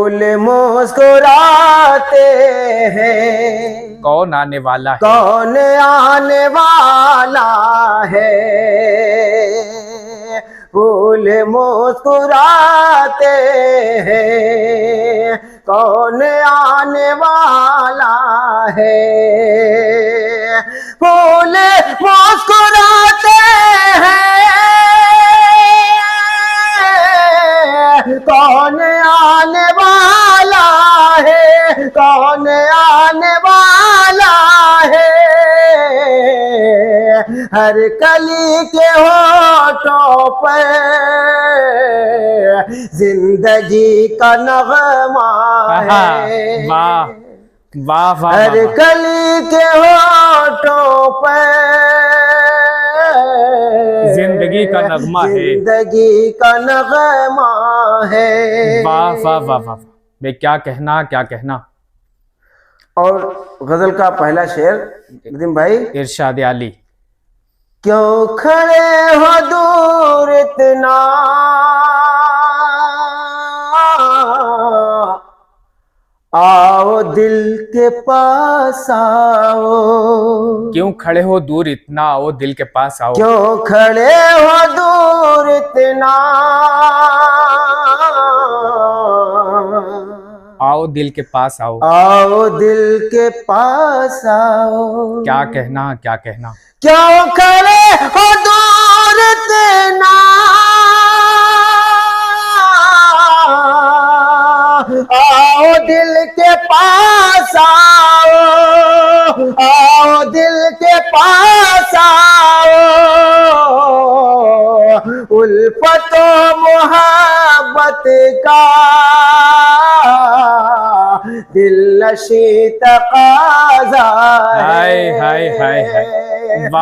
फूल मुस्कुराते हैं, कौन आने वाला है, कौन आने वाला है। फूल मुस्कुराते हैं, कौन आने वाला है। फूल मुस्कुराते हैं, कौन आने वाला है, कौन आने वाला है। हर कली के होठों पर जिंदगी का नगमा है। वाह वाह वाह, हर कली के होठों पर जिंदगी का नगमा है, जिंदगी का नगमा है। वाह वाह वाह वाह, बे क्या कहना क्या कहना। और गजल का पहला शेर नदीम भाई, इरशाद आली। क्यों खड़े हो दूर इतना, आओ दिल के पास आओ। क्यों खड़े हो दूर इतना, आओ दिल के पास आओ। क्यों खड़े हो दूर इतना, आओ दिल के पास आओ। आओ दिल के पास आओ। क्या कहना क्या कहना। क्यों खड़े हो दूर इतना, आओ दिल के पास आओ, आओ दिल के पास आओ। उल्फत मोहब्बत का दिल नशी तकाज़ा है। हाय हाय हाय हाय।